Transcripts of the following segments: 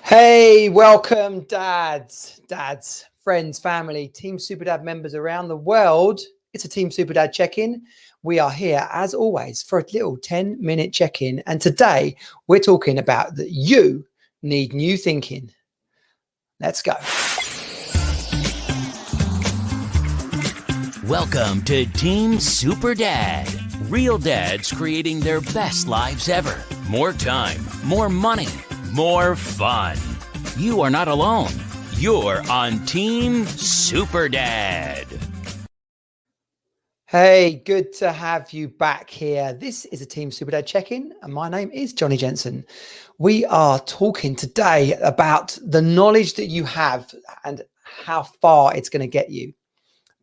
Hey, welcome, dads, friends, family, Team Superdad members around the world. It's a Team Superdad check-in. We are here, as always, for a little 10-minute check-in. And today, we're talking about that you need new thinking. Let's go. Welcome to Team Superdad. Real dads creating their best lives ever. More time, more money, more fun. You are not alone. You're on Team Superdad. Hey, good to have you back here. This is a Team Superdad check-in, and my name is Johnny Jensen. We are talking today about the knowledge that you have and how far it's going to get you.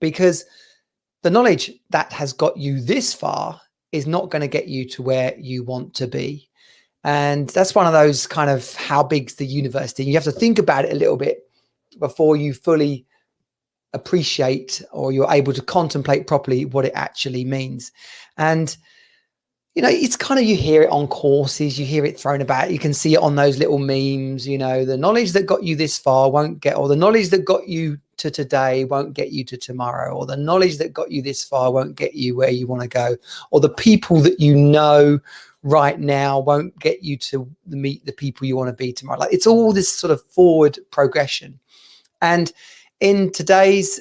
Because the knowledge that has got you this far is not going to get you to where you want to be. And that's one of those kind of how big's the universe thing. You have to think about it a little bit before you fully appreciate or you're able to contemplate properly what it actually means. And you know, it's kind of, you hear it on courses, you hear it thrown about, you can see it on those little memes, you know, the knowledge that got you this far won't get, or the knowledge that got you to today won't get you to tomorrow, or the knowledge that got you this far won't get you where you want to go, or the people that you know right now won't get you to meet the people you want to be tomorrow. Like, it's all this sort of forward progression. And in today's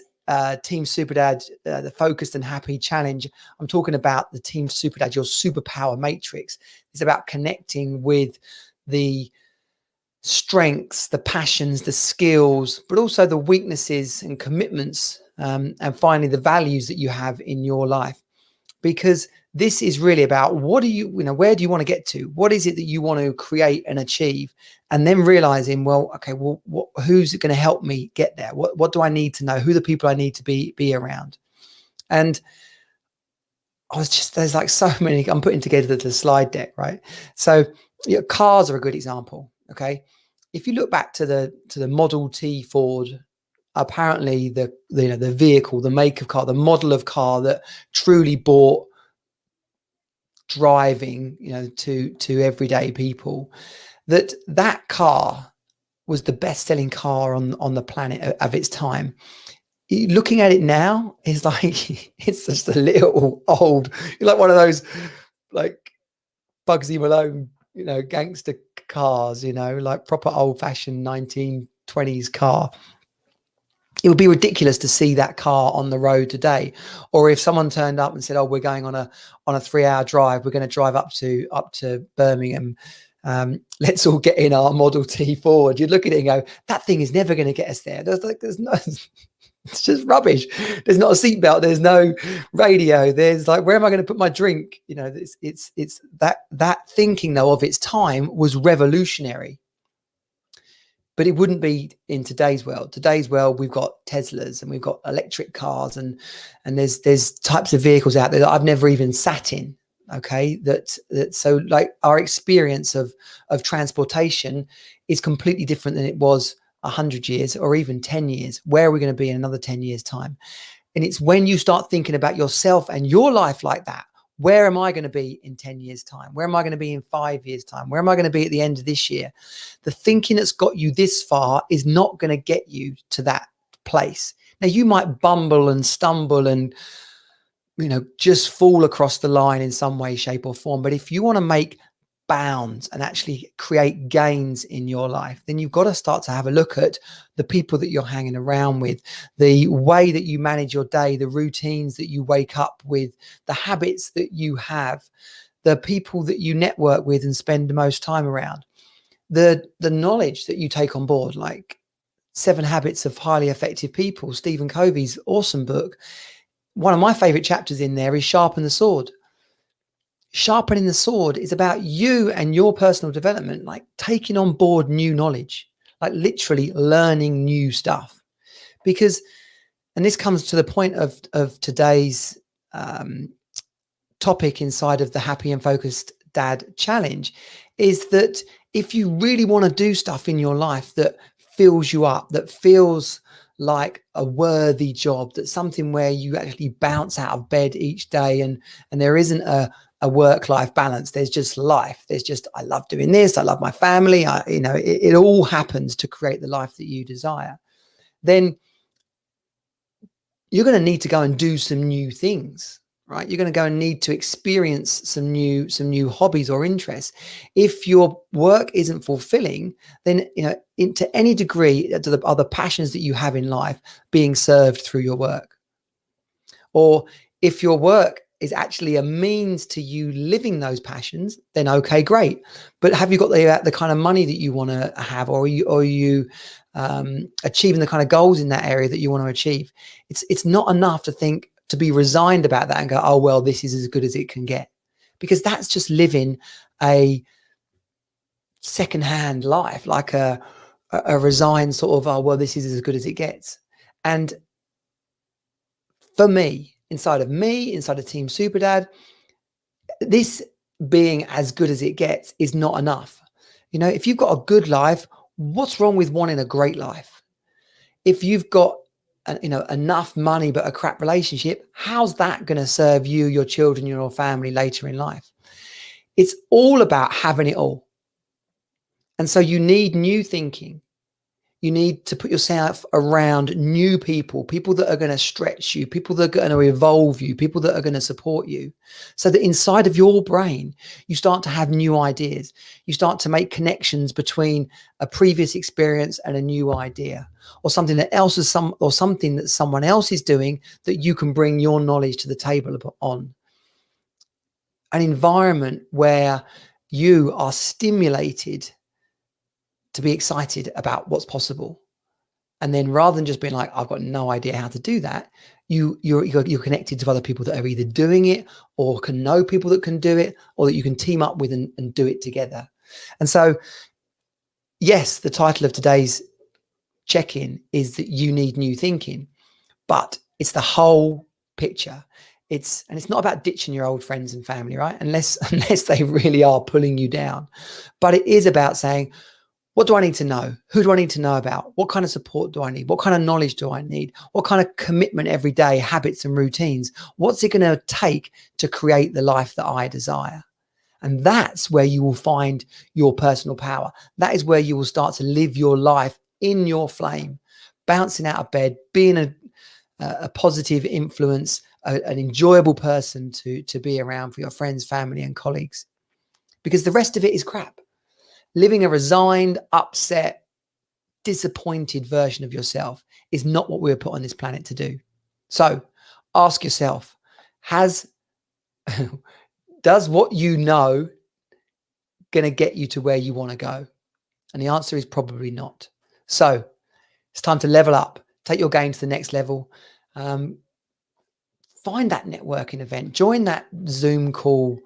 Team Superdad, the Focused and Happy Challenge, I'm talking about the Team Superdad, your superpower matrix. It's about connecting with the strengths, the passions, the skills, but also the weaknesses and commitments, and finally the values that you have in your life. Because this is really about what do you know, where do you want to get to? What is it that you want to create and achieve? And then realizing, well, okay, well, who's going to help me get there? What do I need to know? Who are the people I need to be around? And there's like so many, I'm putting together the slide deck, right? So cars are a good example. Okay. If you look back to the Model T Ford, apparently the vehicle, the make of car, the model of car that truly brought driving, to everyday people, that car was the best-selling car on the planet of its time. Looking at it now is like it's just a little old, like one of those like Bugsy Malone, gangster cars, like proper old-fashioned 1920s car. It would be ridiculous to see that car on the road today. Or if someone turned up and said, "Oh, we're going on a 3-hour drive. We're going to drive up to Birmingham. Let's all get in our Model T Ford." You'd look at it and go, "That thing is never going to get us there. There's no, it's just rubbish. There's not a seatbelt. There's no radio. There's like, where am I going to put my drink?" It's that thinking though of its time was revolutionary. But it wouldn't be in today's world. Today's world, we've got Teslas and we've got electric cars, and there's types of vehicles out there that I've never even sat in. Okay, so like our experience of transportation is completely different than it was 100 years or even 10 years. Where are we going to be in another 10 years' time? And it's when you start thinking about yourself and your life like that. Where am I going to be in 10 years' time? Where am I going to be in 5 years' time? Where am I going to be at the end of this year? The thinking that's got you this far is not going to get you to that place. Now, you might bumble and stumble and, just fall across the line in some way, shape or form. But if you want to make bounds and actually create gains in your life, then you've got to start to have a look at the people that you're hanging around with, the way that you manage your day, the routines that you wake up with, the habits that you have, the people that you network with and spend the most time around, the knowledge that you take on board, like 7 Habits of Highly Effective People, Stephen Covey's awesome book. One of my favorite chapters in there is Sharpen the Sword. Sharpening the sword is about you and your personal development, like taking on board new knowledge, like literally learning new stuff. Because, and this comes to the point of today's topic inside of the Happy and Focused Dad Challenge, is that if you really want to do stuff in your life that fills you up, that feels like a worthy job, that's something where you actually bounce out of bed each day and there isn't a a work-life balance. There's just life. There's just, I love doing this. I love my family. It all happens to create the life that you desire. Then you're going to need to go and do some new things, right? You're going to go and need to experience some new hobbies or interests. If your work isn't fulfilling, then, to any degree, are the passions that you have in life being served through your work? Or if your work is actually a means to you living those passions, then okay, great. But have you got the kind of money that you want to have, or are you achieving the kind of goals in that area that you want to achieve? It's not enough to be resigned about that and go, oh, well, this is as good as it can get, because that's just living a secondhand life, like a resigned sort of, oh, well, this is as good as it gets. And for me, inside of Team Superdad, this being as good as it gets is not enough. If you've got a good life, what's wrong with wanting a great life? If you've got enough money but a crap relationship, how's that going to serve you, your children, your family later in life? It's all about having it all. And so you need new thinking. You need to put yourself around new people that are going to stretch you, people that are going to evolve you, people that are going to support you, so that inside of your brain, you start to have new ideas. You start to make connections between a previous experience and a new idea, or something that someone else is doing that you can bring your knowledge to the table on. An environment where you are stimulated to be excited about what's possible. And then rather than just being like, I've got no idea how to do that, you're connected to other people that are either doing it or can know people that can do it, or that you can team up with and do it together. And so, yes, the title of today's check-in is that you need new thinking, but it's the whole picture. It's not about ditching your old friends and family, right? Unless they really are pulling you down. But it is about saying, what do I need to know? Who do I need to know about? What kind of support do I need? What kind of knowledge do I need? What kind of commitment every day, habits and routines? What's it going to take to create the life that I desire? And that's where you will find your personal power. That is where you will start to live your life in your flame, bouncing out of bed, being a positive influence, an enjoyable person to be around for your friends, family, and colleagues. Because the rest of it is crap. Living a resigned, upset, disappointed version of yourself is not what we were put on this planet to do. So ask yourself, does what you know going to get you to where you want to go? And the answer is probably not. So it's time to level up, take your game to the next level. Find that networking event, join that Zoom call,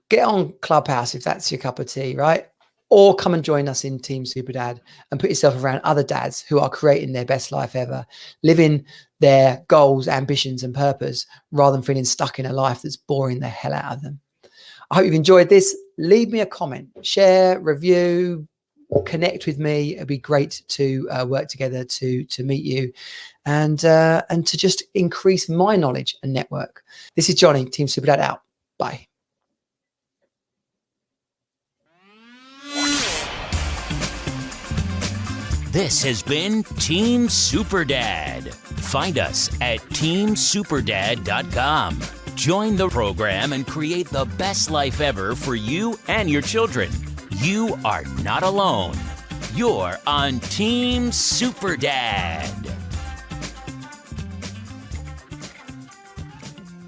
get on Clubhouse if that's your cup of tea, right? Or come and join us in Team Superdad and put yourself around other dads who are creating their best life ever, living their goals, ambitions, and purpose, rather than feeling stuck in a life that's boring the hell out of them. I hope you've enjoyed this. Leave me a comment, share, review, connect with me. It'd be great to work together to meet you and to just increase my knowledge and network. This is Johnny, Team Superdad out. Bye. This has been Team Superdad. Find us at teamsuperdad.com. Join the program and create the best life ever for you and your children. You are not alone. You're on Team Superdad.